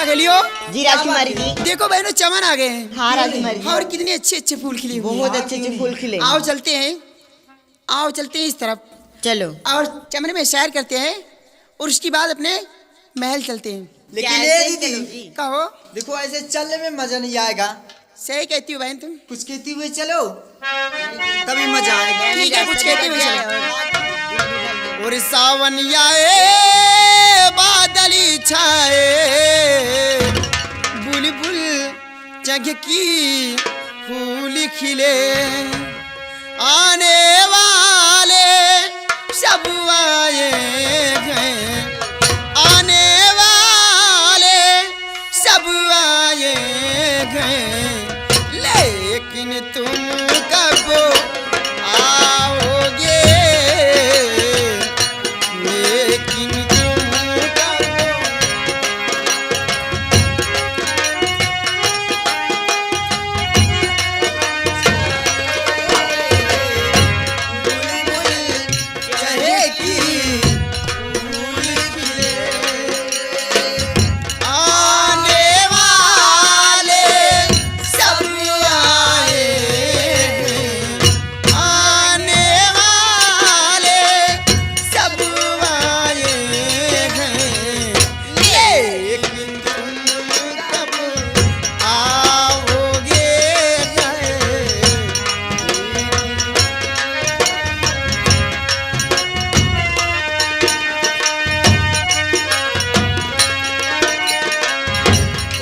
क्या खेलियो? जी राजकुमारी जी। देखो बहनों, चमन आ गए हैं। हाँ राजकुमारी जी। और कितने अच्छे अच्छे फूल खिले हुए हैं। बहुत अच्छे अच्छे फूल खिले। आओ चलते हैं, आओ चलते हैं इस तरफ। चलो। और चमन में सैर करते हैं और उसके बाद अपने महल चलते हैं। लेकिन क्या ये ऐसे दीदी चलो जी। कहो। देखो, ऐसे चलने में मजा नहीं आएगा। सही कहती हो बहन तुम। कुछ कहती हुए चलो, तभी मजा आएगा। ठीक है, कुछ कहते हुए चलो। और सावन आए बादली छाए, बुलबुल चहकी फूल खिले, आने वाले सब आए गए, आने वाले सब आए गए, लेकिन तुम कब आओगे, लेकिन तुम कब। चहेगी आने वाले सब आए हैं, आने वाले सब आए हैं, लेकिन तुम कब आओगे।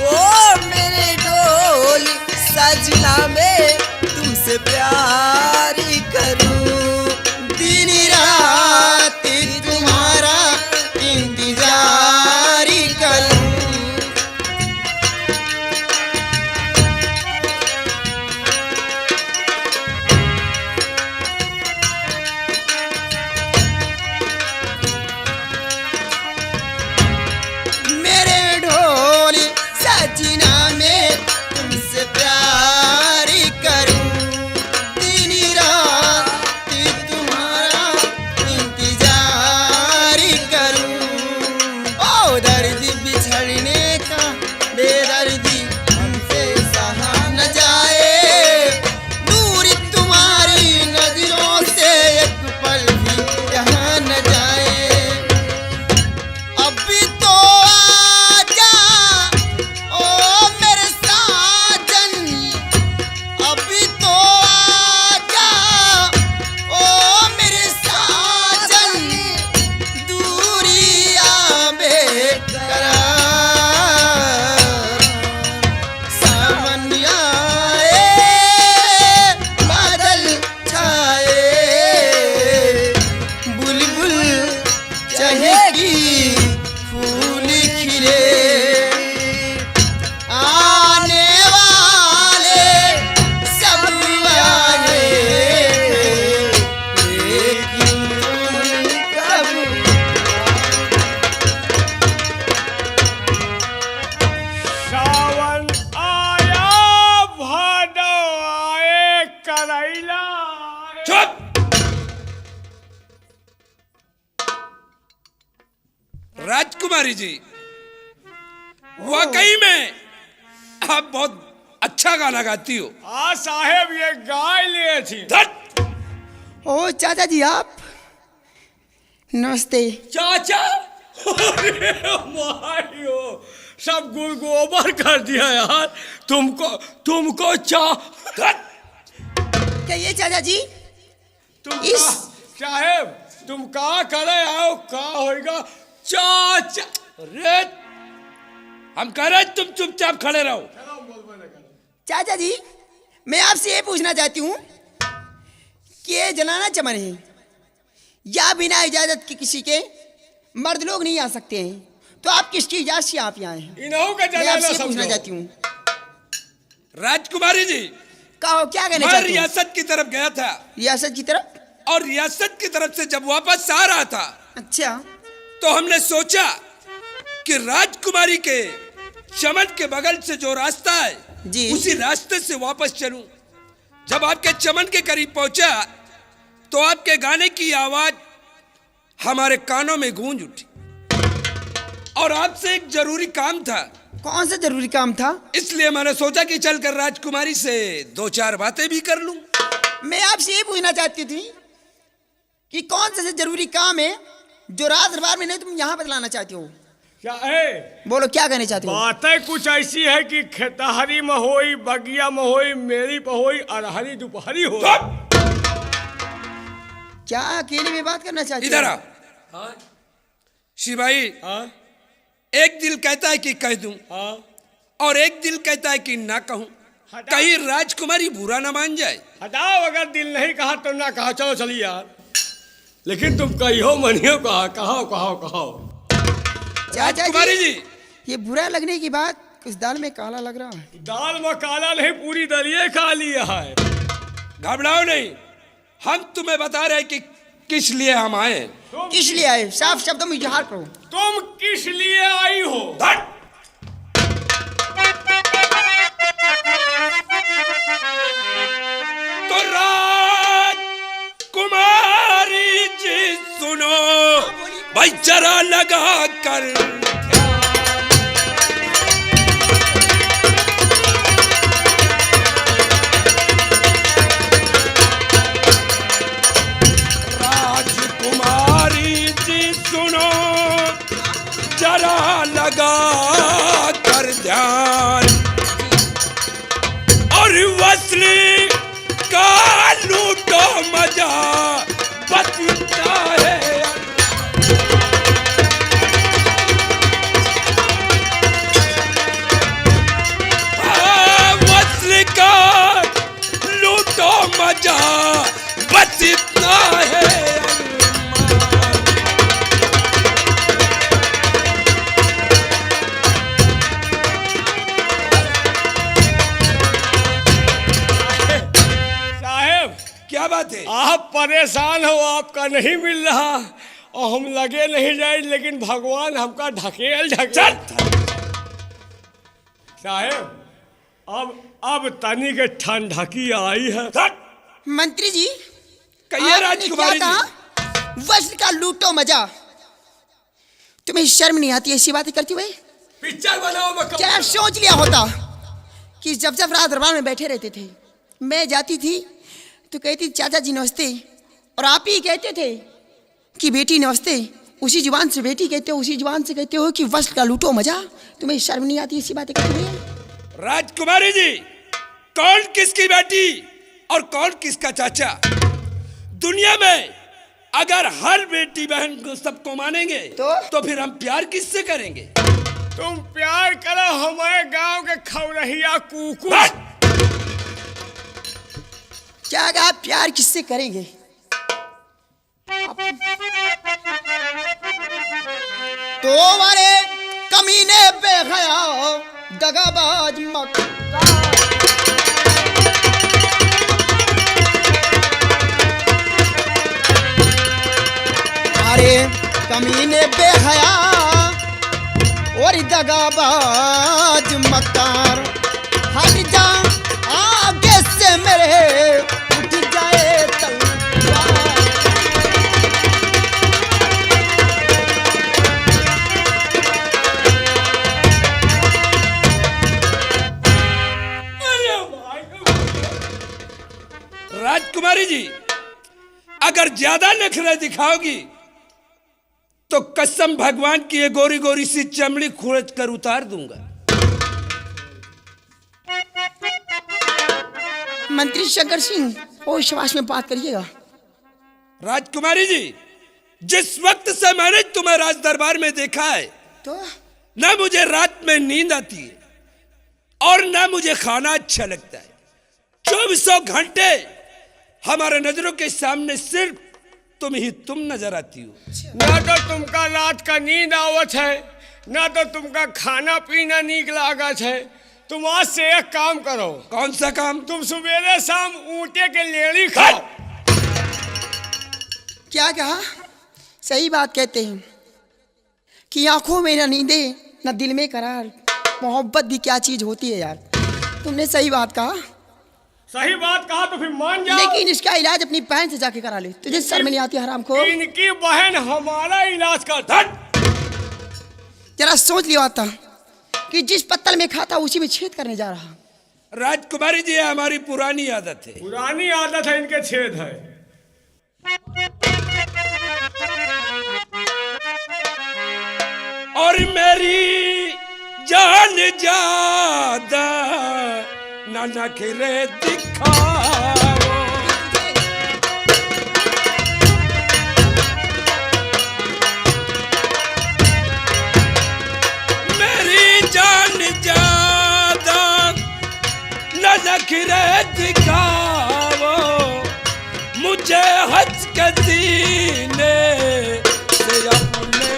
ओ मेरे ढोल सजना में तुमसे प्यार करूं, दिन रात तुम्हारा इंतजार करूं। मेरे ढोल सजना में तुमसे प्यार करूं, दिन रात तुम्हारा इंतजार करूं। ओ दर्द बिछड़ने का बेदर्दी हमसे सहा न जाए, दूर तुम्हारी नजरों से एक पल भी यहाँ न जाए। अभी तो आजा ओ मेरे साजन, अभी तो आजा ओ मेरे साजन, दूरिया बेकरार, सावन आए बादल छाए, बुलबुल चहकी फूल खिले, आने वाले सब आए, लेकिन तुम कब। सावन आया भादो आए करैला आए। चुप। राजकुमारी जी, वाकई में आप बहुत अच्छा गाना गाती हो। हाँ साहेब, ये गाय लिए थी। धत! ओ चाचा जी आप, नमस्ते। चाचा, अरे मायो, सब गुल गोबर कर दिया यार। तुमको धत! कहिए चाचा जी। तुम इस- साहेब, तुम का करे आओ, का होएगा चाचा। अरे हम कह रहे तुम चुपचाप खड़े रहो। चाचा जी, मैं आपसे ये पूछना चाहती हूँ कि ये जनाना चमन है या बिना इजाजत के किसी के मर्द लोग नहीं आ सकते हैं, तो आप किसकी इजाजत से आप यहाँ हैं? इन्हों का मैं जनाना आपसे ये पूछना समझो। चाहती हूँ। राजकुमारी जी, कहो क्या कहना मैं चाहती हूँ? रियासत की तरफ गया था, रियासत की तरफ? और रियासत की तरफ से जब वापस आ रहा था अच्छा। तो हमने सोचा कि राजकुमारी के चमन के बगल से जो रास्ता है जी। उसी रास्ते से वापस चलूं। जब आपके चमन के करीब पहुंचा तो आपके गाने की आवाज हमारे कानों में गूंज उठी और आपसे एक जरूरी काम था। कौन सा जरूरी काम था? इसलिए मैंने सोचा कि चलकर राजकुमारी से 2-4 बातें भी कर लूं। मैं आपसे ये पूछना चाहती थी कि कौन सा जरूरी काम है जो राज दरबार में नहीं तुम यहाँ बतलाना चाहती हो? क्या है? बोलो क्या कहना चाहते हो? बातें कुछ ऐसी है कि खेतहरी में होई, बगिया में होई, मेरी पे होई, अरहरी दोपहरी हो। क्या अकेले में बात करना चाहते हो? इधर आ। शिवाई, एक दिल कहता है कि कह दूं और एक दिल कहता है कि ना कहूं, कहीं राजकुमारी बुरा ना मान जाए। हटाओ, अगर दिल नहीं कहा तो ना कहा, चलो चलिए यार। लेकिन तुम कहियो मनियो कहा, कहो कहो कहो। चाचा राजकुमारी जी, जी, ये बुरा लगने की बात, कुछ दाल में काला लग रहा है। दाल में काला नहीं, पूरी दलिए खा लिया है। घबराओ नहीं, हम तुम्हें बता रहे हैं कि किस लिए हम आए। किस लिए आए? साफ शब्दों में इजहार करो। तुम किस लिए आई हो? तो राजकुमारी जी सुनो, भाई जरा लगा कर राजकुमारी जी सुनो, जरा लगा कर ध्यान, और वसली का लूटो मजा बचता है। वसली का लूटो मजा बचता है। क्या बात है? आप परेशान हो, आपका नहीं मिल रहा और हम लगे नहीं जाए, लेकिन भगवान हमका ढकेल ढकेल। साहेब, अब तनी के ठंडकी आई है। मंत्री जी, कहिए आपने राजकुमारी क्या जी। कहा? वस्त्र का लूटो मजा। तुम्हें शर्म नहीं आती ऐसी बातें करती हुए? पिक्चर बनाओ मैं क्या आप सोच लिया होता कि जब जब राज दरबार में बैठे रहते थे, मैं जाती थी तो कहती चाचा जी नमस्ते, और आप ही कहते थे कि बेटी नमस्ते। उसी जुबान से बेटी कहते हो, उसी जुबान से कहते हो कि वस्त्र का लूटो मजा। तुम्हें शर्म नहीं आती ऐसी बातें करते हुए? राजकुमारी जी, कौन किसकी बेटी और कौन किसका चाचा? दुनिया में अगर हर बेटी बहन को सबको मानेंगे तो फिर हम प्यार किससे करेंगे? तुम प्यार करो हमारे गांव के खौरहिया कुकू। क्या कहा? प्यार किससे करेंगे? तो हमारे कमीने बेहया दगाबाज मक्कार, अरे कमीने बेहया और दगाबाज मक्कार, हट जा आगे से मेरे, उठ जाए तलवार। राजकुमारी जी, अगर ज्यादा नखरे दिखाओगी तो कसम भगवान की ये गोरी गोरी सी चमड़ी खुरच कर उतार दूंगा। मंत्री शंकर सिंह, होश हवास में बात करिएगा। राजकुमारी जी, जिस वक्त से मैंने तुम्हें राज दरबार में देखा है, तो ना मुझे रात में नींद आती है और ना मुझे खाना अच्छा लगता है। 24 घंटे हमारे नजरों के सामने सिर्फ तुम नजर आती हो। ना तो तुमका रात का नींद आवत है, ना तो तुमका खाना पीना नीक लागत है। तुम आज से एक काम करो। कौन सा काम? तुम सवेरे शाम ऊँटे के लेड़ी खाओ। क्या कहा? सही बात कहते हैं कि आंखों में ना नींदे ना दिल में करार। मोहब्बत भी क्या चीज होती है यार। तुमने सही बात कहा। सही बात कहा तो फिर मान जाओ। लेकिन इसका इलाज अपनी बहन से जाके करा ले। तुझे शर्म नहीं आती हराम को? इनकी बहन हमारा इलाज करता। जरा सोच लिया होता कि जिस पत्तल में खाता उसी में छेद करने जा रहा। राजकुमारी जी, ये हमारी पुरानी आदत है। पुरानी आदत है, इनके छेद है। और मेरी जान ज्यादा ना नखरे दिखाओ। मेरी जान ज्यादा ना नखरे दिखाओ। मुझे हंस के सीने से अपने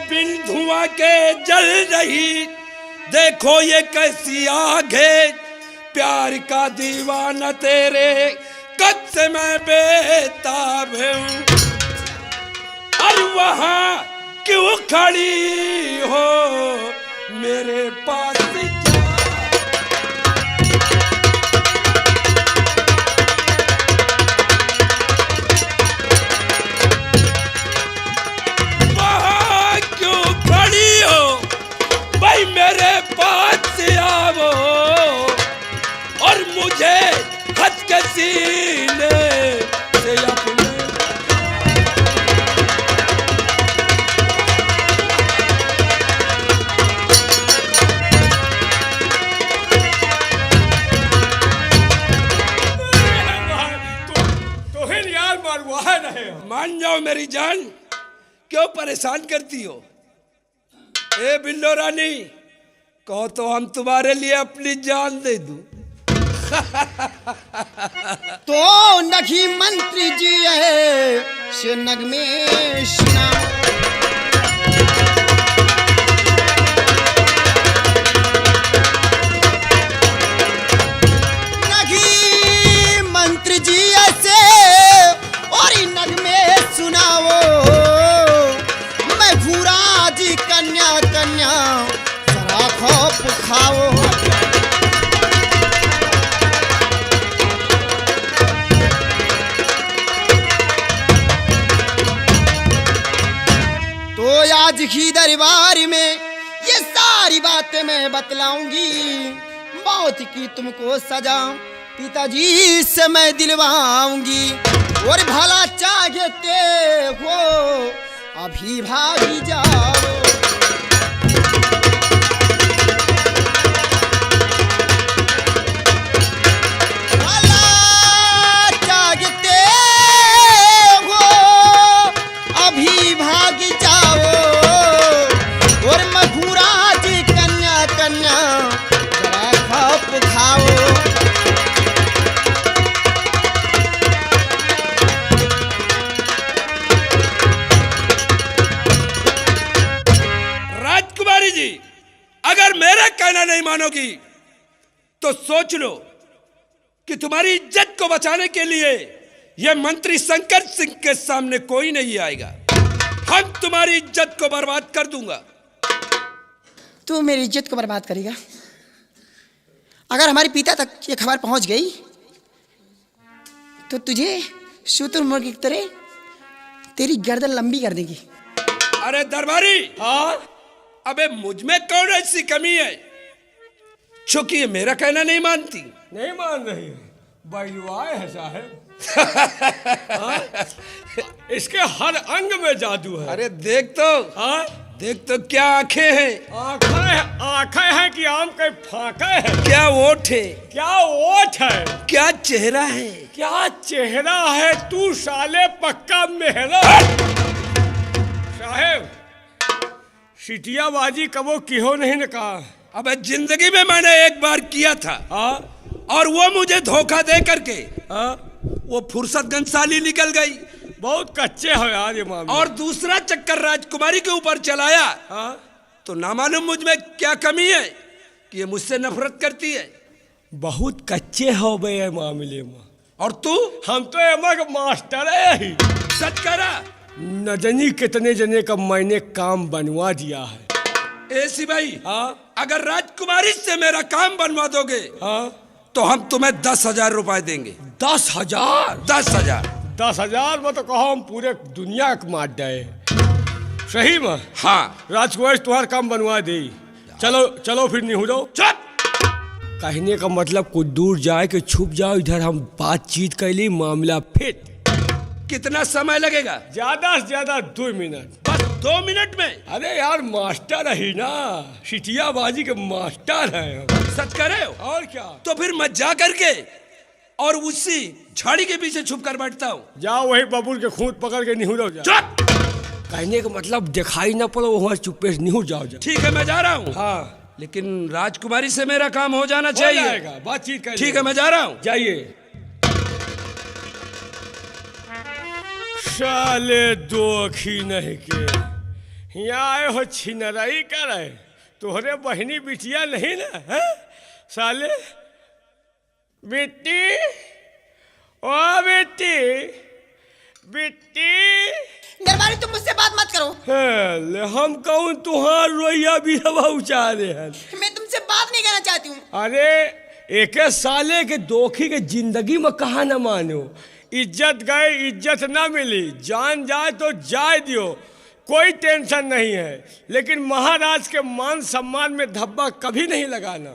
बिन धुआं के जल रही, देखो ये कैसी आग है। प्यार का दीवाना तेरे कद से मैं बेताब हूँ। और वहां क्यों खड़ी हो मेरे पास मेरे पास आओ और मुझे हद के सीने से अपने तो यार मरवा नहीं। मान जाओ मेरी जान, क्यों परेशान करती हो? ए बिल्लो रानी, कहो तो हम तुम्हारे लिए अपनी जान दे दूं। तो नखी मंत्री जी है से नगमे सुना। नखी मंत्री जी ऐसे और नगमे सुनाओ। मैं घूरा जी कन्या कन्या जरा खौफ खाओ। तो आज ही दरबार में ये सारी बातें मैं बतलाऊंगी। मौत की तुमको सजा पिताजी से मैं दिलवाऊंगी। और भला चाहते हो अभी भागी जाओ। भला चाहते हो अभी भागी जाओ। और मघुरा जी कन्या कन्या जरा खप खाओ। राजकुमारी जी, अगर मेरा कहना नहीं मानोगी तो सोच लो कि तुम्हारी इज्जत को बचाने के लिए यह मंत्री शंकर सिंह के सामने कोई नहीं आएगा। हम तुम्हारी इज्जत को बर्बाद कर दूंगा। तू मेरी इज्जत को बर्बाद करेगा? अगर हमारे पिता तक ये खबर पहुंच गई तो तुझे शुतुरमुर्ग की तरह तेरी गर्दन लंबी कर देगी। अरे दरबारी, हाँ, अबे मुझ में कौन ऐसी कमी है चूंकि ये मेरा कहना नहीं मानती? नहीं मान रही है, बैलुआए है साहब। हाँ? इसके हर अंग में जादू है। अरे देख तो, हाँ? देख तो क्या आंखें हैं। आंखें हैं कि आम के फाके है। क्या ओठ है, क्या ओठ है, क्या चेहरा है, क्या चेहरा है। तू साले पक्का मेहरा साहेब। सिटियाबाजी कबो किहो नहीं न कहा। अबे जिंदगी में मैंने एक बार किया था। हाँ? और वो मुझे धोखा दे करके हाँ? वो फुर्सतगंज साली निकल गई। बहुत कच्चे हो यार ये मामला। और दूसरा चक्कर राजकुमारी के ऊपर चलाया। हाँ? तो ना मालूम मुझ में क्या कमी है कि ये मुझसे नफरत करती है। बहुत कच्चे हो गए ये मामले में। और तू? हम तो एमक मास्टर है ही। सच करा? न जानी कितने जने का मैंने काम बनवा दिया है। ए सिपाही, हाँ अगर राजकुमारी से मेरा काम बनवा दोगे हाँ। तो हम तुम्हें 10,000 रुपए देंगे। 10,000? 10,000। 10,000 में तो कहो हम पूरे दुनिया को मार जाए। सही में? हाँ। राजकुमार तुम्हारा काम बनवा दे। चलो चलो फिर नहीं हो जाओ। चुप। कहने का मतलब कुछ दूर जाए के छुप जाओ, इधर हम बातचीत कर ली, मामला फिट। कितना समय लगेगा? ज्यादा से ज्यादा 2 मिनट। बस 2 मिनट में? अरे यार मास्टर ही ना, सिटियाबाजी के मास्टर है हम। सच कह रहे हो? और क्या? तो फिर मैं जा करके और उसी झाड़ी के पीछे छुप कर बैठता हूँ। जाओ वही बबूल के खूंट पकड़ के निहुर जाओ। चुप। कहने का मतलब दिखाई ना पड़ो, वहाँ चुप्पे से निहुर जाओ। ठीक है मैं जा रहा हूँ। हाँ लेकिन राजकुमारी से मेरा काम हो जाना हो चाहिए। जाएगा, बातचीत कर। ठीक है मैं जा रहा हूँ। जाइए। साले दोखी नहीं के यहाँ आए हो छिनराई करे, तोहरे बहनी बिटिया नहीं ना है? साले बेटी, ओ बेटी, बेटी। दरबारी तुम मुझसे बात मत करो। ले हम कहूँ तुहार रोइया भी हवा उचारे हैं। मैं तुमसे बात नहीं करना चाहती हूँ। अरे एक साले के दोखी के जिंदगी में कहा न मानो, इज्जत गए इज्जत ना मिली, जान जाए तो जाए दियो, कोई टेंशन नहीं है, लेकिन महाराज के मान सम्मान में धब्बा कभी नहीं लगाना।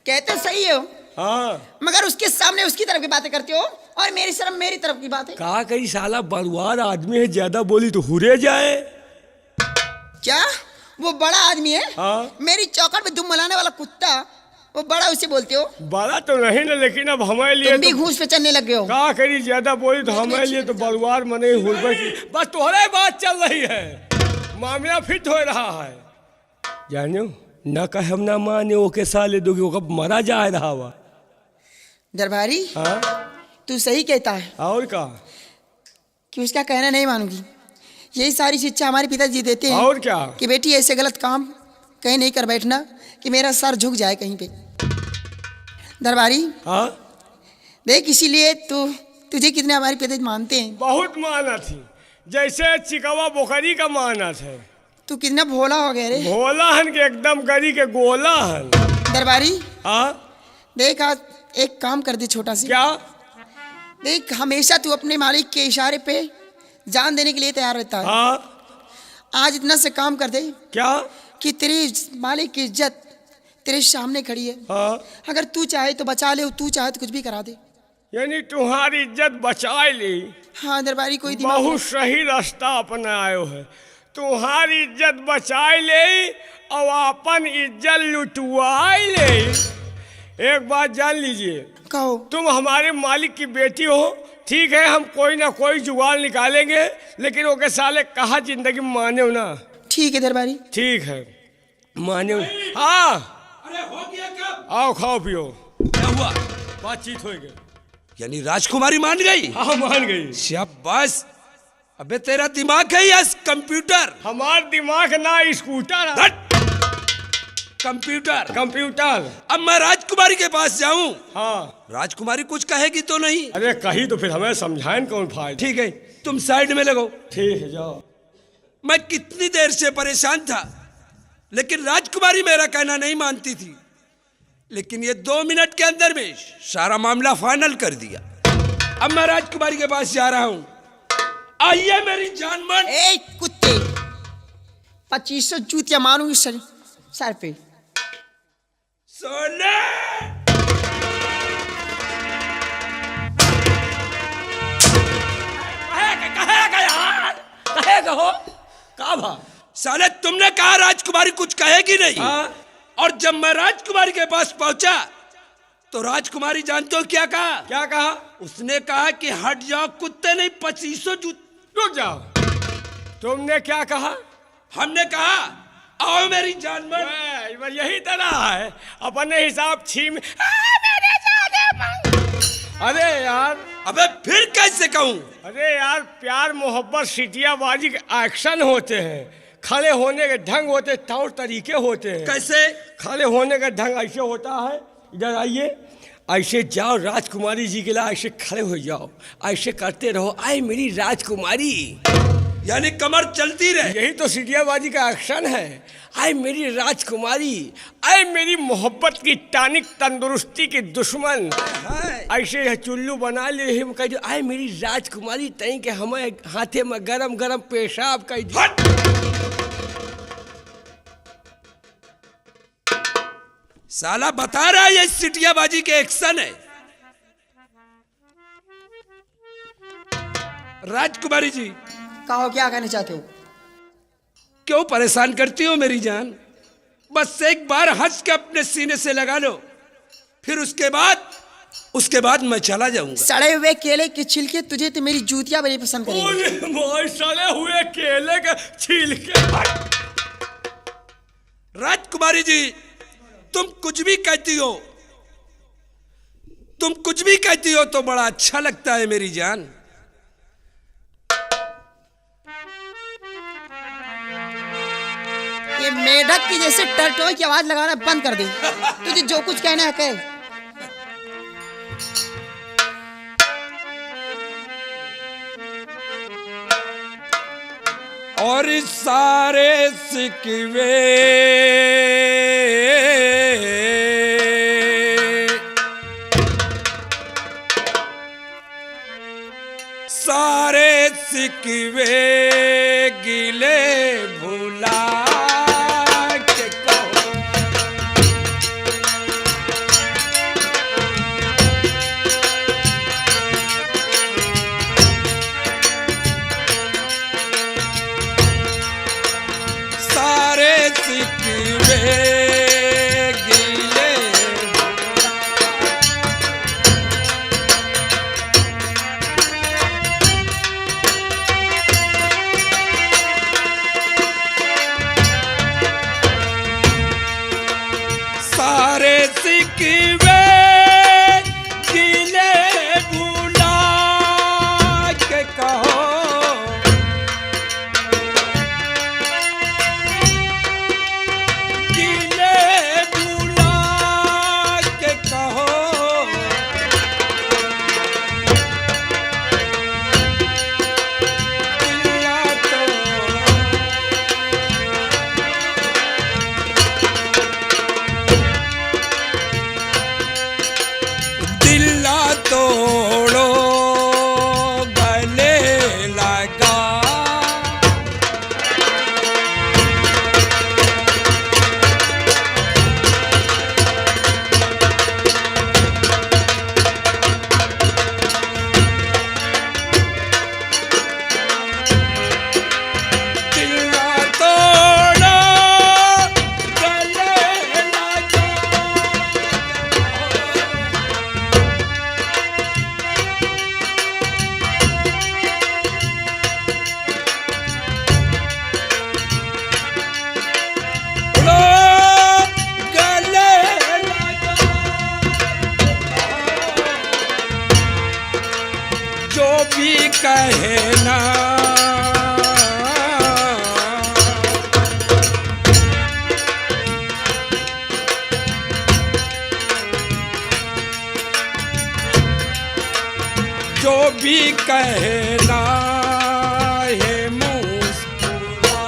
कहते सही हो, हाँ मगर उसके सामने उसकी तरफ की बातें करते हो और मेरी शर्म मेरी तरफ की बात है। कहा कहीं साला बरुआर आदमी है, ज्यादा बोली तो हुरे जाए। क्या वो बड़ा आदमी है? हाँ। मेरी चौखट पे दुम मलाने वाला कुत्ता, वो बड़ा उसे बोलते हो? बड़ा तो नहीं ना, लेकिन अब हमारे लिए तुम भी तो घूस पे चलने लग गए हो। कहा करी ज्यादा बोली तो हमारे लिए तो बरुआर मने हुरबे की बस तोहरे बात चल रही है, मामला फिट हो रहा है। जानो न कहे हम ना माने, ओके साले दोगे वो कब मरा जा रहा हुआ। दरबारी हाँ तू सही कहता है और का? कि उसका कहना नहीं मानूंगी। यही सारी शिक्षा हमारे पिताजी देते हैं और क्या? कि बेटी ऐसे गलत काम कहीं नहीं कर बैठना कि मेरा सर झुक जाए कहीं पे। दरबारी हाँ देख, इसीलिए तुझे कितने हमारे पिताजी मानते हैं। बहुत माना थी, जैसे चिकवा बोकरी का माना था। तू कितना भोला हो गया रे। भोला हन के एकदम गरी के गोला हन। दरबारी हाँ देख, आज एक काम कर दे छोटा सा। क्या? देख, हमेशा तू अपने मालिक के इशारे पे जान देने के लिए तैयार रहता है। हाँ आज इतना से काम कर दे क्या? कि तेरी मालिक की इज्जत तेरे सामने खड़ी है। हाँ अगर तू चाहे तो बचा ले, तू चाहे तो कुछ भी करा दे। यानी तुम्हारी इज्जत बचाए ली। हाँ दरबारी, कोई दिमाग बहुत सही रास्ता अपनायो है, तुम्हारी इज्जत बचाए ले और अपन इज्जत लुटवाए ले। एक बात जान लीजिए, कहो। तुम हमारे मालिक की बेटी हो, ठीक है, हम कोई ना कोई जुगाड़ निकालेंगे, लेकिन ओके साले कहा जिंदगी में माने हो ना। ठीक है दरबारी। ठीक है माने हो। हाँ अरे हो गया कब? आओ खाओ पियो। क्या हुआ? बातचीत हो गई। यानी राजकुमारी मान गई? हाँ मान गई। शाबाश। अबे तेरा दिमाग है या कंप्यूटर? हमार दिमाग ना स्कूटर है। हट! कंप्यूटर। कंप्यूटर। अब मैं राजकुमारी के पास जाऊं, हाँ राजकुमारी कुछ कहेगी तो नहीं? अरे कही तो फिर हमें समझाएं कौन फायदा। ठीक है तुम साइड में लगो। ठीक है जाओ। मैं कितनी देर से परेशान था, लेकिन राजकुमारी मेरा कहना नहीं मानती थी, लेकिन ये 2 मिनट के अंदर में सारा मामला फाइनल कर दिया। अब मैं राजकुमारी के पास जा रहा हूं। आइए मेरी जान मन। ए कुत्ते, 2500 जूतियां मारूंगी सर पे। सोने कहेगा यार, कहेगा हो का भा? साले तुमने कहा राजकुमारी कुछ कहेगी नहीं। हाँ। और जब मैं राजकुमारी के पास पहुंचा तो राजकुमारी जानते हो क्या कहा? क्या कहा? उसने कहा कि हट जाओ कुत्ते, नहीं 2500 रुक जाओ। तुमने क्या कहा? हमने कहा आओ मेरी जान मन। बस यही तरह है, अपने हिसाब छीम। अरे यार, अबे फिर कैसे कहूं? अरे यार, प्यार मोहब्बत सिटियाबाजी के एक्शन होते हैं, खड़े होने के ढंग होते, तौर तरीके होते हैं। कैसे? खड़े होने का ढंग ऐसे होता है, इधर आइए, ऐसे जाओ राजकुमारी जी के लिए, ऐसे खड़े हो जाओ, ऐसे करते रहो, आए मेरी राजकुमारी। यानी कमर चलती रहे। यही तो सीटियाबाजी का एक्शन है। आए मेरी राजकुमारी, आए मेरी मोहब्बत की टानिक, तंदुरुस्ती की दुश्मन, ऐसे है चुल्लू बना ले हम कह दो, आए मेरी राजकुमारी तई के हमें हाथे में गरम गरम पेशाब कह दो। हट! साला बता रहा है ये सिटियाबाजी के एक्शन है। राजकुमारी जी, कहो क्या कहना चाहते हो? क्यों परेशान करती हो मेरी जान? बस एक बार हंस के अपने सीने से लगा लो, फिर उसके बाद मैं चला जाऊंगा। सड़े हुए केले के छिलके तुझे तो मेरी जूतियां बड़ी पसंद करेंगी। ओए मोए सड़े हुए केले के छिलके। राजकुमारी जी, तुम कुछ भी कहती हो तो बड़ा अच्छा लगता है मेरी जान। ये मेढक की जैसे टरटोई की आवाज लगाना बंद कर दे। तुझे जो कुछ कहना है कह। और सारे सिकवे गिले भुला के कहो। सारे सिकवे गिले सारे सिकवे गिले भुला के कहो। गिले भुला के कहो। दिया तो दिल्ला तोड़ो गले लगा। दिल्ला तोड़ो गले लगा। उड़ो गले लगा। जो भी कहे ना जो भी कहे ना है मुस्कुरा।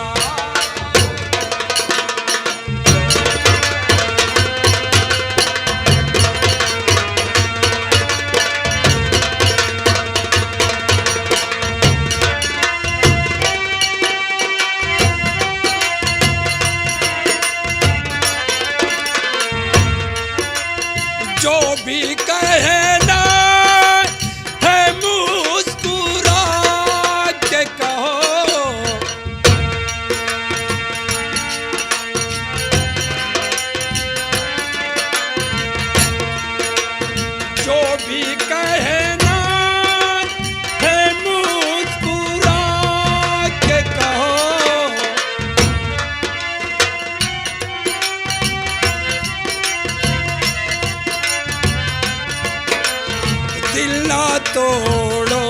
जो भी कहना है मुस्कुरा के कहो। जो भी कहना है मुस्कुरा के कहो। दिल ना तोड़ो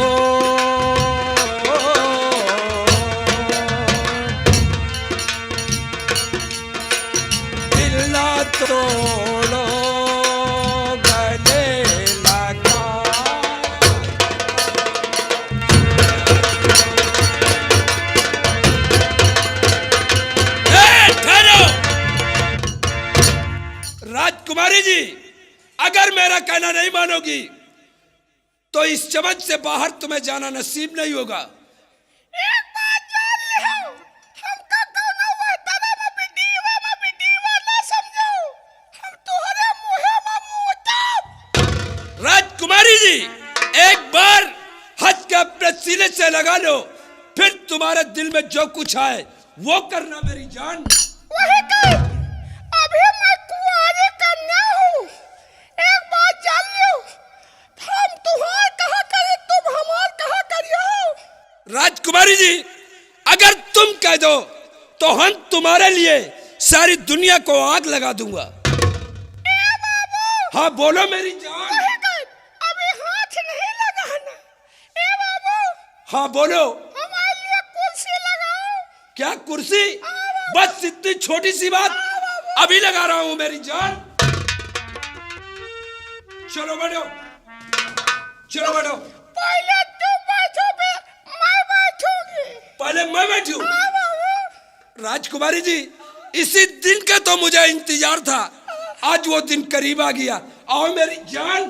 दिल ना तोड़ो गले लगा। राजकुमारी जी, अगर मेरा कहना नहीं मानोगी तो इस चमन से बाहर तुम्हें जाना नसीब नहीं होगा। एक बात जान लियो, हमका कोनो वतन में बिटीवा ना समझो, हम तोहरे मुहे में मोटा। राजकुमारी जी, एक बार हथ के अपने सीने से लगा लो, फिर तुम्हारे दिल में जो कुछ आए वो करना मेरी जान। वही कर, अभी मैं कुंवारी कन्या हूँ। एक बात जान लियो, हम तुम्हार कहा करे, तुम हमार कहा करियो। राजकुमारी जी, अगर तुम कह दो तो हम तुम्हारे लिए सारी दुनिया को आग लगा दूंगा। ए बाबू, हाँ बोलो मेरी जान। वही कर, अभी हाथ नहीं लगाना। ए बाबू, हाँ बोलो। हमारे लिए कुर्सी लगाओ। क्या कुर्सी? बस इतनी छोटी सी बात, अभी लगा रहा हूं मेरी जान। चलो बैठो, चलो बैठो। पहले तुम बैठो, फिर मैं बैठूंगी। पहले मैं बैठूं? हाँ बाबू। राजकुमारी जी, इसी दिन का तो मुझे इंतजार था, आज वो दिन करीब आ गया। आओ मेरी जान,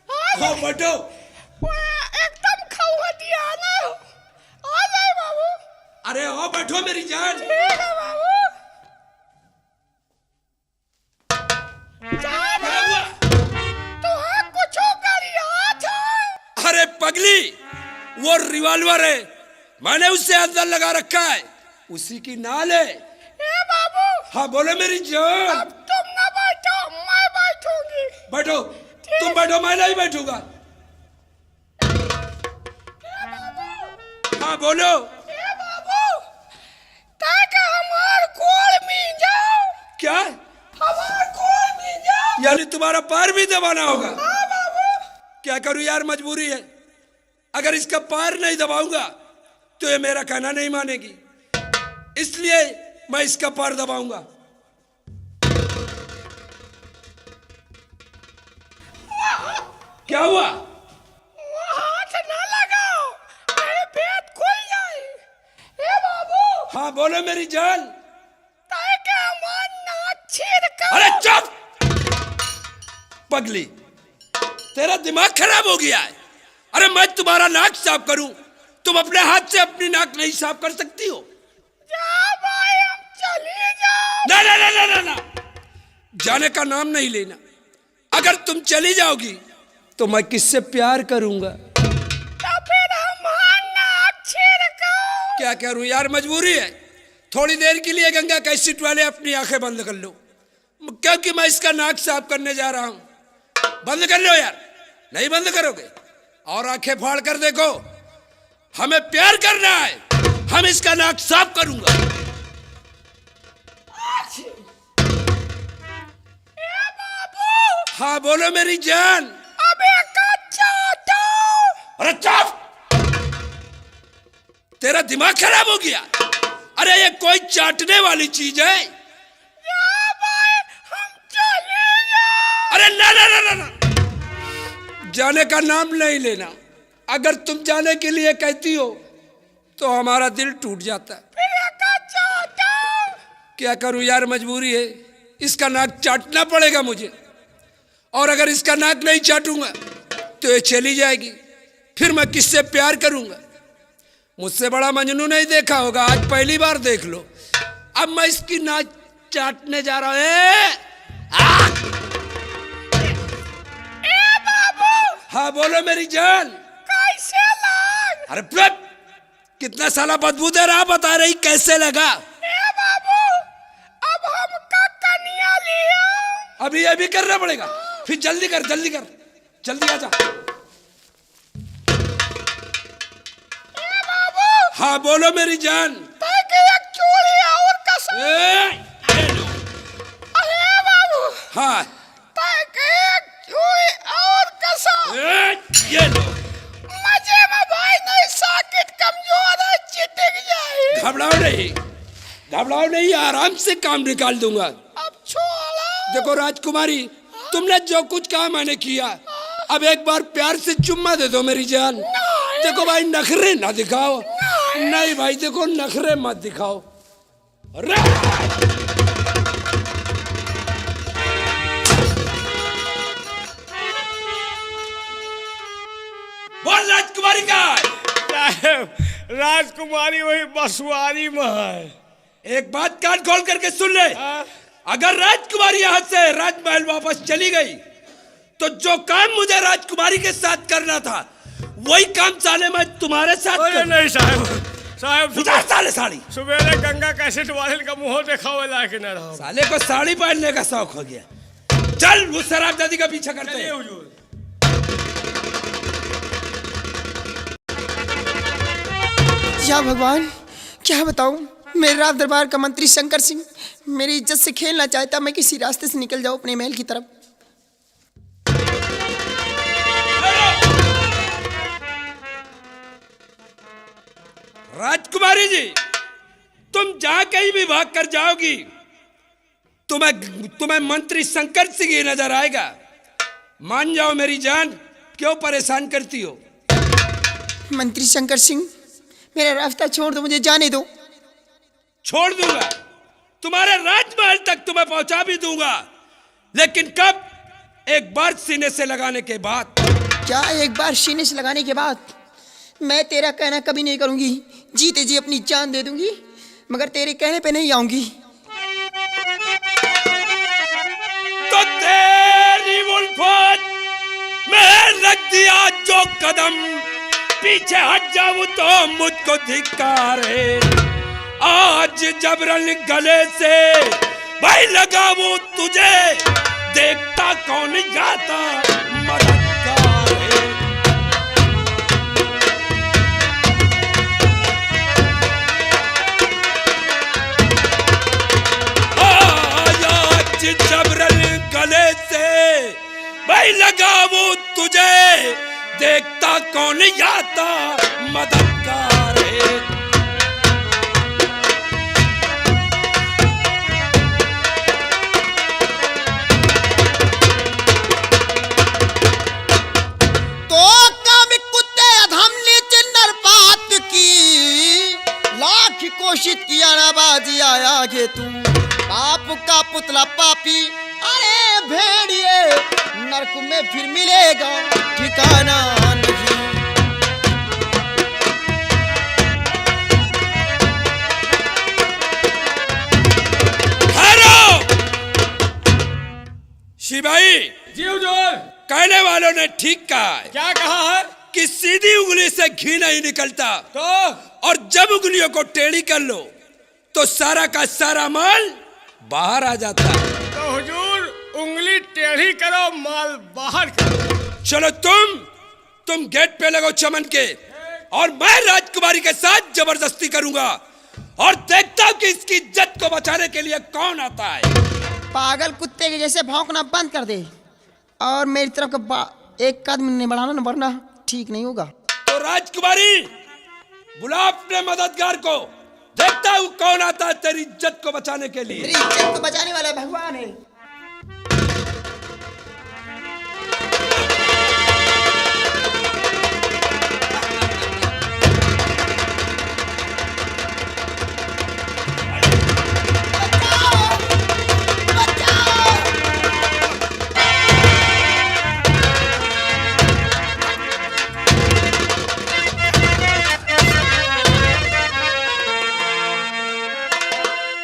हाँ बैठो। एकदम खौहतिया ना हो। आ जाए बाबू। अरे आओ बैठो मेरी जान। ठीक है बाबू। जान, क्या हुआ? तुहे कुछो करिया था। अरे पगली, वो रिवॉल्वर है, मैंने उससे अंदर लगा रखा है, उसी की नाल है। ए बाबू, हाँ बोलो मेरी जान। अब तुम ना बैठो, मैं बैठूंगी। बैठो, तुम बैठो, मैं नहीं बैठूंगा। हाँ बोलो। ए बाबू, ताकि हमार कोल में जाओ। क्या? हमार कोल में जाओ। यानी तुम्हारा पैर भी दबाना होगा? हाँ बाबू। क्या करूं यार, मजबूरी है। अगर इसका पैर नहीं दबाऊंगा तो ये मेरा कहना नहीं मानेगी, इसलिए मैं इसका पैर दबाऊंगा। क्या हुआ? हाथ ना लगाओ, मेरे पेट खुल जाए। ए बाबू, हाँ बोलो मेरी जान। ताकि हमार नाक छिड़का। अरे चुप पगली, तेरा दिमाग खराब हो गया है। अरे मैं तुम्हारा नाक साफ करूं, तुम अपने हाथ से अपनी नाक नहीं साफ कर सकती हो? जा भाई, हम चले जाओ। ना ना ना ना ना ना, जाने का नाम नहीं लेना। अगर तुम चली जाओगी तो मैं किससे प्यार करूंगा? तो फिर हमार नाक छिड़का। क्या करूं यार, मजबूरी है। थोड़ी देर के लिए गंगा कैसेट वाले अपनी आंखें बंद कर लो, क्योंकि मैं इसका नाक साफ करने जा रहा हूं। बंद कर लो यार। नहीं बंद करोगे और आंखें फाड़ कर देखो, हमें प्यार करना है, हम इसका नाक साफ करूंगा। ए बाबू, हाँ बोलो मेरी जान। अबे कच्चा तो। अरे चुप, तेरा दिमाग खराब हो गया। अरे ये कोई चाटने वाली चीज है? जा भाई, हम चले जाओ। अरे ना ना ना ना ना, जाने का नाम नहीं लेना। अगर तुम जाने के लिए कहती हो तो हमारा दिल टूट जाता है। फिर कच्चा तो। क्या करूं यार, मजबूरी है। इसका नाक चाटना पड़ेगा मुझे, और अगर इसका नाक नहीं चाटूंगा तो ये चली जाएगी, फिर मैं किससे प्यार करूंगा? मुझसे बड़ा मजनू नहीं देखा होगा, आज पहली बार देख लो। अब मैं इसकी नाक चाटने जा रहा हूं। ए बाबू, हाँ बोलो मेरी जान। कैसे लग? अरे प्रभ, कितना साला बदबू दे रहा, बता रही कैसे लगा? ए बाबू, अब हमका कन्या लियो। अभी अभी करना पड़ेगा, फिर जल्दी कर, जल्दी कर, जल्दी आजा। ए बाबू, हाँ बोलो मेरी जान। ताकि एक चूड़ी और कसम। ये लो। अरे बाबू, हाँ ताकि एक चूड़ी और कसम। ये लो। मजे में भाई नहीं, साकिट कमजोर है, चिटक जाए। घबराओ नहीं, आराम से काम निकाल दूंगा। अब छोड़ा। देखो राजकुमारी, तुमने जो कुछ कहा मैंने किया, अब एक बार प्यार से चुम्मा दे दो मेरी जान। देखो भाई, नखरे ना दिखाओ। नहीं भाई, देखो नखरे मत दिखाओ। अरे राजकुमारी वही बसुआरी में है। एक बात कान खोल करके सुन ले, अगर राजकुमारी यहाँ से राजमहल वापस चली गई तो जो काम मुझे राजकुमारी के साथ करना था वही काम साले मैं तुम्हारे साथ अरे नहीं साहब, साहब उतार साले साड़ी। सवेरे गंगा कैसेट वाले का मुंह देखा हुआ लायक न रहा। साले को साड़ी पहनने का शौक हो गया। चल उस शराबजादी का पीछा करते चलिए हैं। हुजूर। या भगवान, क्या बताऊं, मेरे राज दरबार का मंत्री शंकर सिंह मेरी इज्जत से खेलना चाहता। मैं किसी रास्ते से निकल जाऊं अपने महल की तरफ। राजकुमारी जी, तुम जहां कहीं भी भाग कर जाओगी तुम्हें मंत्री शंकर सिंह ही नजर आएगा। मान जाओ मेरी जान, क्यों परेशान करती हो? मंत्री शंकर सिंह, मेरा रास्ता छोड़ दो, मुझे जाने दो। छोड़ दूंगा, तुम्हारे राजमहल तक तुम्हें पहुंचा भी दूंगा, लेकिन कब? एक बार सीने से लगाने के बाद। क्या एक बार सीने से लगाने के बाद? मैं तेरा कहना कभी नहीं करूंगी, जीते जी अपनी जान दे दूंगी, मगर तेरे कहने पे नहीं आऊंगी। तो तेरी उल्फत मैं रख दिया जो कदम, पीछे हट जाऊं तो मुझको धिक्कार है। आज जबरन गले से भाई लगाऊं तुझे, देखता कौन जाता मददगार है। आज जबरन गले से भाई लगाऊं तुझे, देखता कौन जाता मददगार है। तो काम कुत्ते अधम नीच नरपात की, लाख कोशिश किया ना बाजी आया गे तू। पाप का पुतला पापी, अरे भेड़िए, नरक में फिर मिलेगा ठिकाना नहीं। शिवाई जी हुजूर। कहने वालों ने ठीक कहा है क्या कहा है? कि सीधी उंगली से घी नहीं निकलता, तो और जब उंगलियों को टेढ़ी कर लो तो सारा का सारा माल बाहर आ जाता है। तो हुजूर उंगली टेढ़ी करो, माल बाहर करो। चलो तुम गेट पे लगो चमन के, और मैं राजकुमारी के साथ जबरदस्ती करूंगा, और देखता हूं कि इसकी इज्जत को बचाने के लिए कौन आता है। पागल कुत्ते के जैसे भौंकना बंद कर दे, और मेरी तरफ एक कदम नहीं बढ़ाना, न वरना ठीक नहीं होगा। तो राजकुमारी, बुला अपने मददगार को, देखता हूं कौन आता है तेरी इज्जत को बचाने के लिए। मेरी इज्जत को बचाने वाला भगवान है।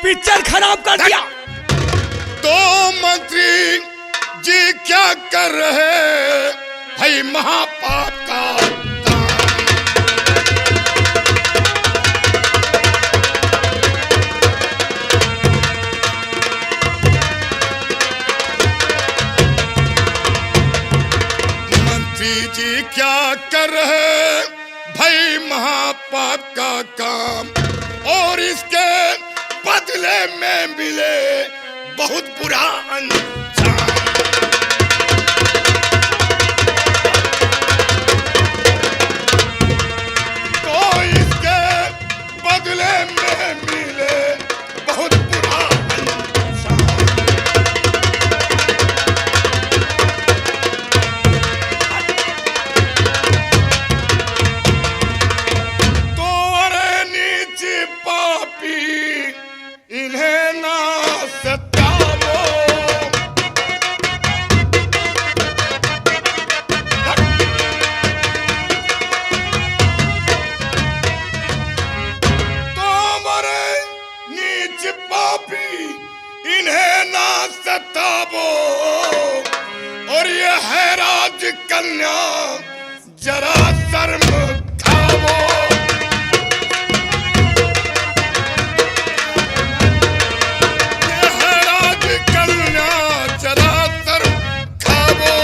पिक्चर खराब कर दिया। तो मंत्री जी क्या कर रहे भाई, महापाप का मंत्री जी क्या कर रहे भाई, महापाप का काम, और इसके बदले में मिले बहुत बुरा अंजाम। तो इसके बदले में मिले बहुत बुरा अंजाम। तो अरे नीचे पापी, इन्हें ना सताओ, पापी इन्हें ना सतावो, और ये है राज कन्या जरा शर्म खावो। ये है राज कन्या जरा शर्म खावो।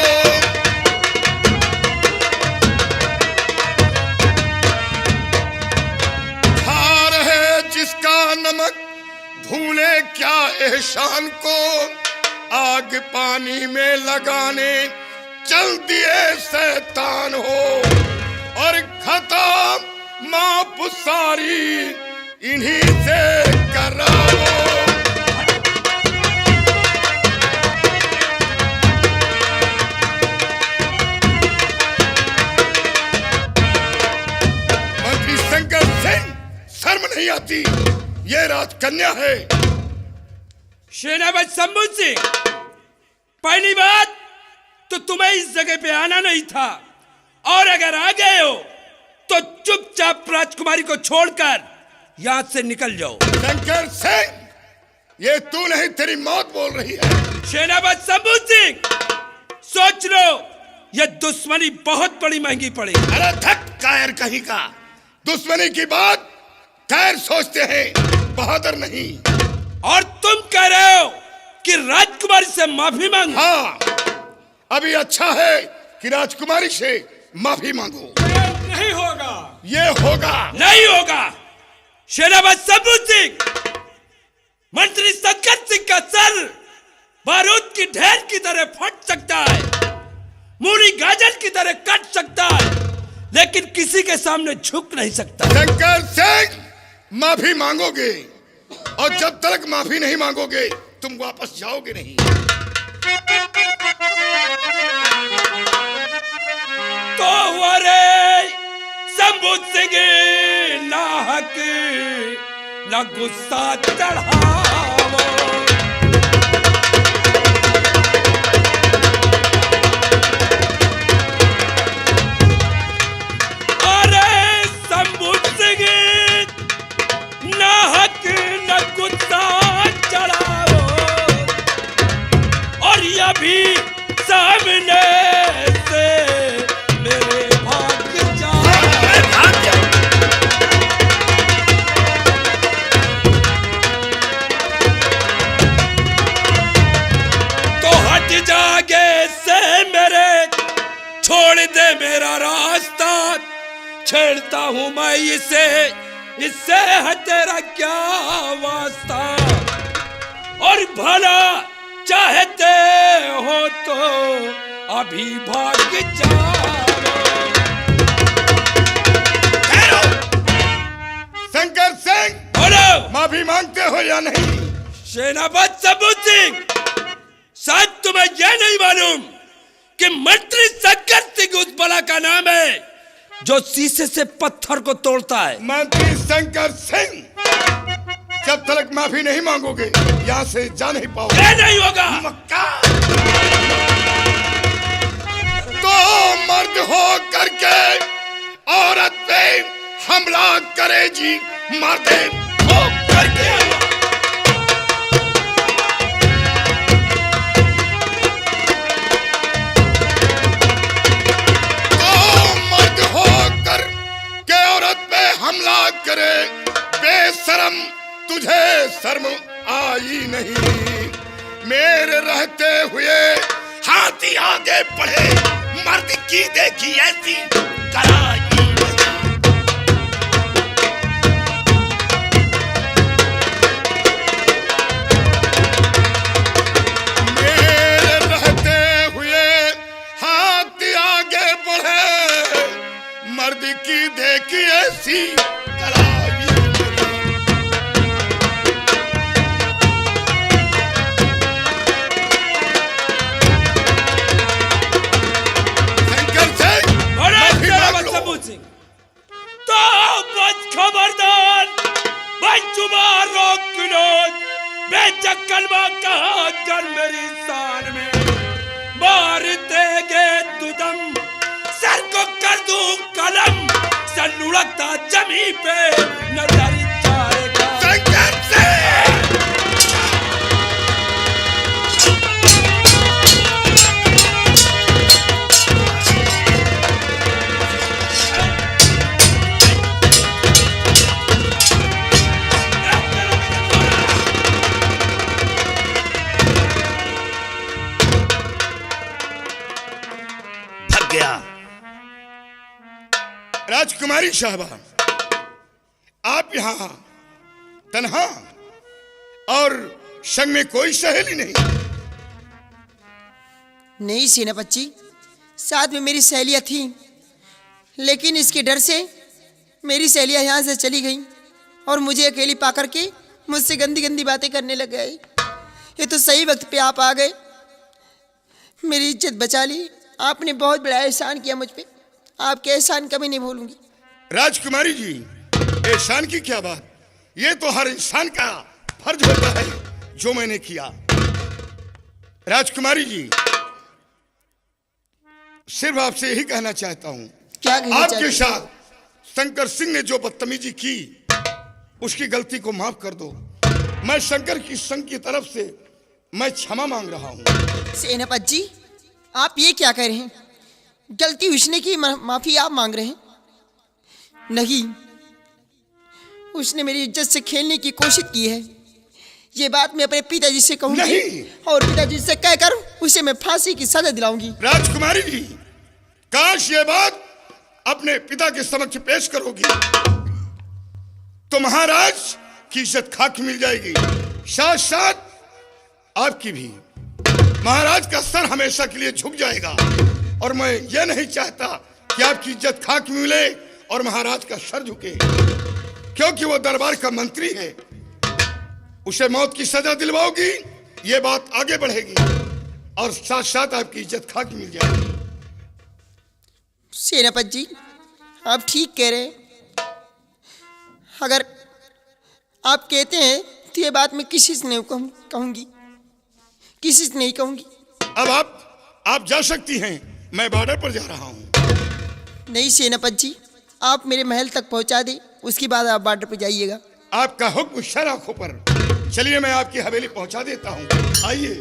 खा रहे जिसका नमक भूले क्या एहसान को, आग पानी में लगाने चल दिए शैतान हो, और खत्म माप सारी इन्हीं से कराओ। मंत्री शंकर सिंह, शर्म नहीं आती? ये राजकन्या है। सेनापति शंभू सिंह, पहली बात तो तुम्हें इस जगह पे आना नहीं था, और अगर आ गए हो तो चुपचाप राजकुमारी को छोड़कर यहां से निकल जाओ। शंकर सिंह, ये तू नहीं, तेरी मौत बोल रही है। सेनापति शंभू सिंह, सोच लो, ये दुश्मनी बहुत बड़ी महंगी पड़ेगी। अरे धक कायर कहीं का, दुश्मनी की बात खैर सोचते हैं, बहादुर नहीं। और तुम कह रहे हो कि राजकुमारी से माफी मांगो? हाँ, अभी अच्छा है कि राजकुमारी से माफी मांगो। नहीं होगा। ये होगा। नहीं होगा। सेनापति शंभू सिंह, मंत्री शंकर सिंह का सर बारूद की ढेर की तरह फट सकता है, मूली गाजर की तरह कट सकता है, लेकिन किसी के सामने झुक नहीं सकता। शंकर सिंह, माफी मांगोगे, और जब तक माफी नहीं मांगोगे तुम वापस जाओगे नहीं। तो अरे शंभू सिंह, ना हक ना गुस्सा चढ़ाओ। अरे शंभू सिंह, ना हक ना गुस्सा चढ़ाओ, और यह भी सामने से मेरे भाग जाओ। तो हट जागे से मेरे, छोड़ दे मेरा रास्ता, छेड़ता हूं मैं इसे, इससे है तेरा क्या वास्ता, और भला चाहते हो तो अभी भाग जाओ। शंकर सिंह, बोलो। माफी मांगते हो या नहीं? सेनापति शंभू सिंह, शायद तुम्हें यह नहीं मालूम कि मंत्री शंकर सिंह उस बला का नाम है जो शीशे से पत्थर को तोड़ता है। मंत्री शंकर सिंह, जब तक माफी नहीं मांगोगे यहाँ से जा नहीं पाओगे। यह नहीं होगा। मक्का तो मर्द हो करके औरत पे हमला करे जी, मर्द हो करके। हमला करे बेशरम, तुझे शर्म आई नहीं? मेरे रहते हुए हाथी आगे बढ़े, मर्द की देखी ऐसी कराई नहीं। मेरे रहते हुए हाथी आगे बढ़े, मर्द की देखी ऐसी कराई नहीं। शंकर सिंह, माफी मांग लो। शंभू सिंह, तो बस खबरदार, बंचुमा रोक विनोद, बेचकलवा कहा कर मेरी शान में, मार देंगे तुदम, सर को कर दूं कलम, सर लुढ़कता जमी पे नजर जाएगा। शंकर सिंह, राजकुमारी साहबा, आप यहाँ तन्हा और संग में कोई सहेली नहीं? नहीं सेनापति जी, साथ में मेरी सहेलियां थी, लेकिन इसके डर से मेरी सहेलियां यहाँ से चली गईं और मुझे अकेली पा करके मुझसे गंदी गंदी बातें करने लग गए। ये तो सही वक्त पे आप आ गए, मेरी इज्जत बचा ली। आपने बहुत बड़ा एहसान किया मुझ पे, आपके एहसान कभी नहीं भूलूंगी। राजकुमारी जी, एहसान की क्या बात, ये तो हर इंसान का फर्ज होता है जो मैंने किया। राजकुमारी जी, सिर्फ आपसे यही कहना चाहता हूं, क्या कहना आपके चाहते हैं? साथ शंकर सिंह ने जो बदतमीजी की उसकी गलती को माफ कर दो। मैं शंकर की संघ की तरफ से मैं क्षमा मांग रहा हूं। सेनापति जी, आप ये क्या कह रहे हैं? गलती उसने की, माफी आप मांग रहे हैं? नहीं, उसने मेरी इज्जत से खेलने की कोशिश की है। ये बात मैं अपने पिताजी से कहूंगी नहीं। और पिताजी से कहकर उसे मैं फांसी की सजा दिलाऊंगी। राजकुमारी जी, काश ये बात अपने पिता के समक्ष पेश करोगी तो महाराज की इज्जत खाक मिल जाएगी, साथ साथ आपकी भी। महाराज का सर हमेशा के लिए झुक जाएगा और मैं ये नहीं चाहता कि आपकी इज्जत खाक मिले और महाराज का सर झुके, क्योंकि वो दरबार का मंत्री है। उसे मौत की सजा दिलवाओगी, ये बात आगे बढ़ेगी और साथ साथ आपकी इज्जत खाक मिल जाएगी। सेनापति जी, आप ठीक कह रहे हैं। अगर आप कहते हैं तो ये बात मैं किसी से नहीं कहूंगी, किसी से नहीं कहूंगी। अब आप जा सकती हैं, मैं बॉर्डर पर जा रहा हूं। नहीं सेनापति जी, आप मेरे महल तक पहुंचा दें, उसके बाद आप बॉर्डर पर जाइएगा। आपका हुक्म शर आंखों पर। चलिए मैं आपकी हवेली पहुंचा देता हूं, आइए।